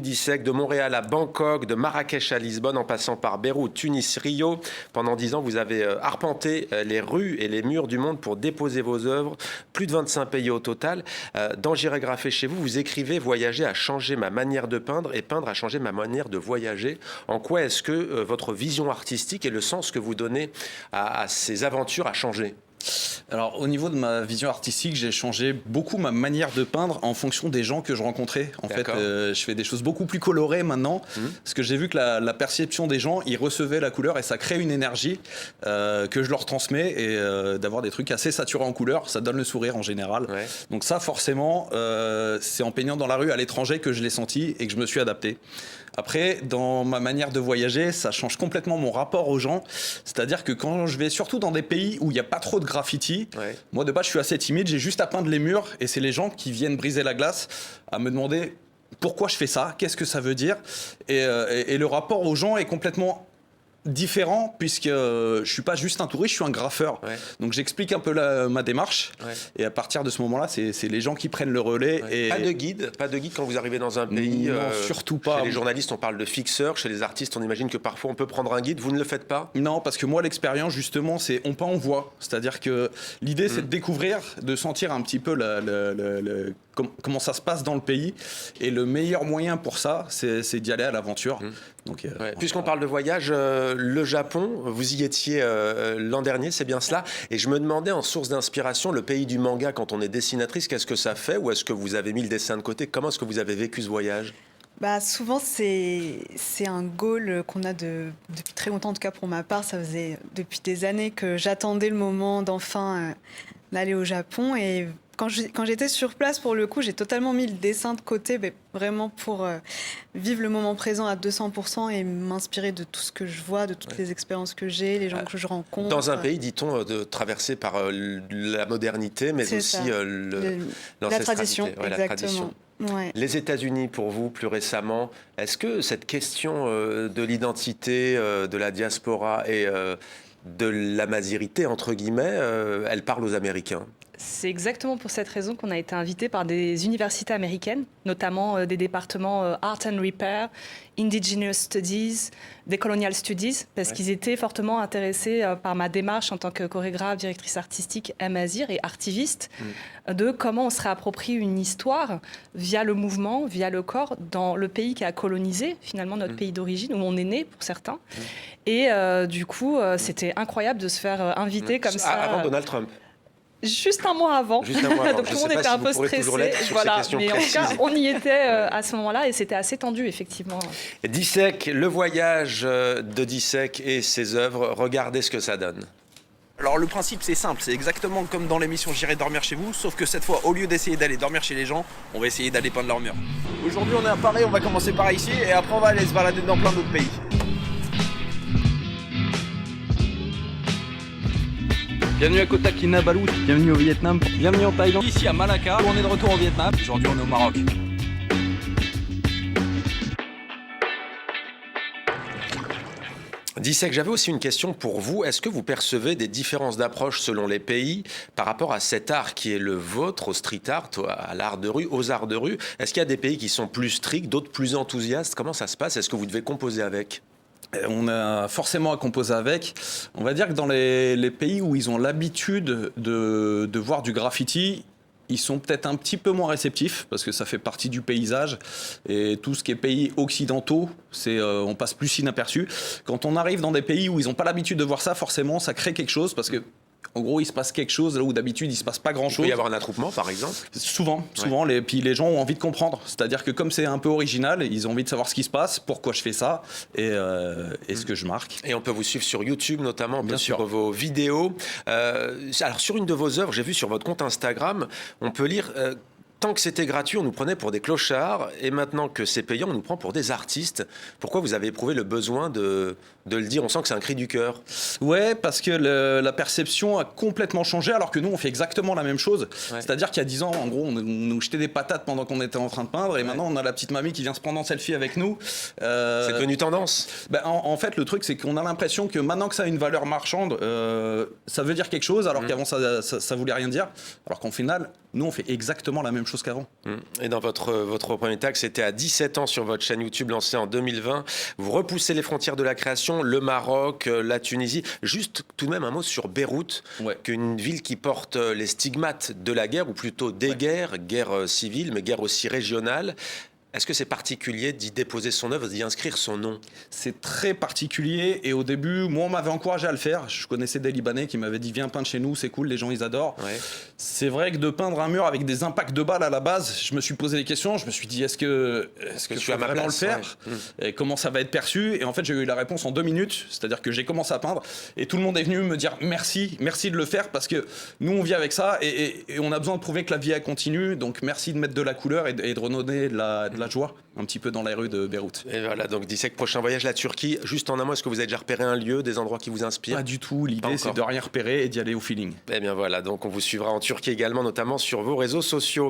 Dissec, de Montréal à Bangkok, de Marrakech à Lisbonne, en passant par Beyrouth, Tunis, Rio. Pendant 10 ans, vous avez arpenté les rues et les murs du monde pour déposer vos œuvres. Plus de 25 pays au total. Dans J'irai graffer chez vous, vous écrivez « Voyager a changé ma manière de peindre et peindre a changé ma manière de voyager ». En quoi est-ce que votre vision artistique et le sens que vous donnez à ces aventures a changé ? Alors, au niveau de ma vision artistique, j'ai changé beaucoup ma manière de peindre en fonction des gens que je rencontrais. En fait, je fais des choses beaucoup plus colorées maintenant, parce que j'ai vu que la perception des gens, ils recevaient la couleur et ça crée une énergie que je leur transmets, et d'avoir des trucs assez saturés en couleur, ça donne le sourire en général. Ouais. Donc ça, forcément, c'est en peignant dans la rue à l'étranger que je l'ai senti et que je me suis adapté. Après, dans ma manière de voyager, ça change complètement mon rapport aux gens. C'est-à-dire que quand je vais surtout dans des pays où il n'y a pas trop de graffiti, moi de base je suis assez timide, j'ai juste à peindre les murs et c'est les gens qui viennent briser la glace à me demander pourquoi je fais ça, qu'est-ce que ça veut dire. Et le rapport aux gens est complètement différent, puisque je suis pas juste un touriste, je suis un graffeur. Ouais. Donc j'explique un peu ma démarche. Ouais. Et à partir de ce moment-là, c'est les gens qui prennent le relais. Ouais. Et... Pas de guide quand vous arrivez dans un pays. Non, surtout pas. Chez les journalistes, on parle de fixeur. Chez les artistes, on imagine que parfois on peut prendre un guide. Vous ne le faites pas ? Non, parce que moi, l'expérience, justement, c'est on peint, on voit. C'est-à-dire que l'idée, c'est de découvrir, de sentir un petit peu comment ça se passe dans le pays. Et le meilleur moyen pour ça, c'est d'y aller à l'aventure. Donc, puisqu'on parle de voyage, le Japon, vous y étiez l'an dernier, c'est bien cela. Et je me demandais, en source d'inspiration, le pays du manga, quand on est dessinatrice, qu'est-ce que ça fait ? Ou est-ce que vous avez mis le dessin de côté ? Comment est-ce que vous avez vécu ce voyage ? Souvent, c'est un goal qu'on a depuis très longtemps, en tout cas pour ma part. Ça faisait depuis des années que j'attendais le moment d'enfin d'aller au Japon. Et quand j'étais sur place, pour le coup, j'ai totalement mis le dessin de côté, mais vraiment pour vivre le moment présent à 200% et m'inspirer de tout ce que je vois, de toutes les expériences que j'ai, les gens que je rencontre. Dans un pays, dit-on, traversé par la modernité, mais aussi la tradition. Exactement. La tradition. Ouais. Les États-Unis, pour vous, plus récemment, est-ce que cette question de l'identité, de la diaspora et de la mazirité, entre guillemets, elle parle aux Américains ? C'est exactement pour cette raison qu'on a été invité par des universités américaines, notamment des départements Art and Repair, Indigenous Studies, Decolonial Studies, parce qu'ils étaient fortement intéressés par ma démarche en tant que chorégraphe, directrice artistique, amazir et artiviste, de comment on se réapproprie une histoire via le mouvement, via le corps, dans le pays qui a colonisé finalement notre pays d'origine, où on est né pour certains. Et du coup, c'était incroyable de se faire inviter comme ça. Avant Donald Trump. Juste un mois avant. Donc tout le monde était un peu stressé. Voilà. Mais en tout cas, on y était à ce moment-là et c'était assez tendu, effectivement. Dissec, le voyage de Dissec et ses œuvres, regardez ce que ça donne. Alors le principe c'est simple, c'est exactement comme dans l'émission J'irai dormir chez vous, sauf que cette fois au lieu d'essayer d'aller dormir chez les gens, on va essayer d'aller peindre leurs murs. Aujourd'hui on est à Paris, on va commencer par ici et après on va aller se balader dans plein d'autres pays. Bienvenue à Kota Kinabalu, bienvenue au Vietnam, bienvenue en Thaïlande, ici à Malacca, on est de retour au Vietnam, aujourd'hui on est au Maroc. Dissec, j'avais aussi une question pour vous. Est-ce que vous percevez des différences d'approche selon les pays par rapport à cet art qui est le vôtre, au street art, à l'art de rue, aux arts de rue ? Est-ce qu'il y a des pays qui sont plus stricts, d'autres plus enthousiastes ? Comment ça se passe ? Est-ce que vous devez composer avec ? On a forcément à composer avec. On va dire que dans les pays où ils ont l'habitude de voir du graffiti, ils sont peut-être un petit peu moins réceptifs parce que ça fait partie du paysage. Et tout ce qui est pays occidentaux, on passe plus inaperçu. Quand on arrive dans des pays où ils n'ont pas l'habitude de voir ça, forcément, ça crée quelque chose parce que en gros, il se passe quelque chose là où d'habitude il se passe pas grand-chose. Il peut y avoir un attroupement, par exemple ? Souvent. Puis les gens ont envie de comprendre. C'est-à-dire que comme c'est un peu original, ils ont envie de savoir ce qui se passe, pourquoi je fais ça et ce que je marque. Et on peut vous suivre sur YouTube notamment, on peut suivre vos vidéos. Alors sur une de vos œuvres, j'ai vu sur votre compte Instagram, on peut lire... Tant que c'était gratuit, on nous prenait pour des clochards, et maintenant que c'est payant, on nous prend pour des artistes. Pourquoi vous avez éprouvé le besoin de le dire ? On sent que c'est un cri du cœur. Ouais, parce que la perception a complètement changé, alors que nous, on fait exactement la même chose. Ouais. C'est-à-dire qu'il y a 10 ans, en gros, on nous jetait des patates pendant qu'on était en train de peindre, et maintenant, on a la petite mamie qui vient se prendre en selfie avec nous. C'est devenu tendance. En fait, le truc, c'est qu'on a l'impression que maintenant que ça a une valeur marchande, ça veut dire quelque chose, alors qu'avant, ça voulait rien dire. Alors qu'en final, nous, on fait exactement la même chose. chose qu'avant. Et dans votre premier tag, c'était à 17 ans sur votre chaîne YouTube lancée en 2020. Vous repoussez les frontières de la création, le Maroc, la Tunisie. Juste tout de même un mot sur Beyrouth, qu'une ville qui porte les stigmates de la guerre, ou plutôt des guerres civiles, mais guerres aussi régionales. Est-ce que c'est particulier d'y déposer son œuvre, d'y inscrire son nom? C'est très particulier et au début, moi on m'avait encouragé à le faire. Je connaissais des Libanais qui m'avaient dit viens peindre chez nous, c'est cool, les gens ils adorent. C'est vrai que de peindre un mur avec des impacts de balles à la base, je me suis posé des questions, je me suis dit est-ce que tu vas vraiment le faire et comment ça va être perçu? Et en fait j'ai eu la réponse en 2 minutes, c'est-à-dire que j'ai commencé à peindre et tout le monde est venu me dire merci de le faire parce que nous on vit avec ça et on a besoin de prouver que la vie elle continue, donc merci de mettre de la couleur et de redonner de la joie un petit peu dans les rues de Beyrouth. Et voilà, donc Dissek, prochain voyage la Turquie. Juste en un mot, est-ce que vous avez déjà repéré un lieu, des endroits qui vous inspirent? Pas du tout, l'idée c'est de rien repérer et d'y aller au feeling. Eh bien voilà, donc on vous suivra en Turquie également, notamment sur vos réseaux sociaux.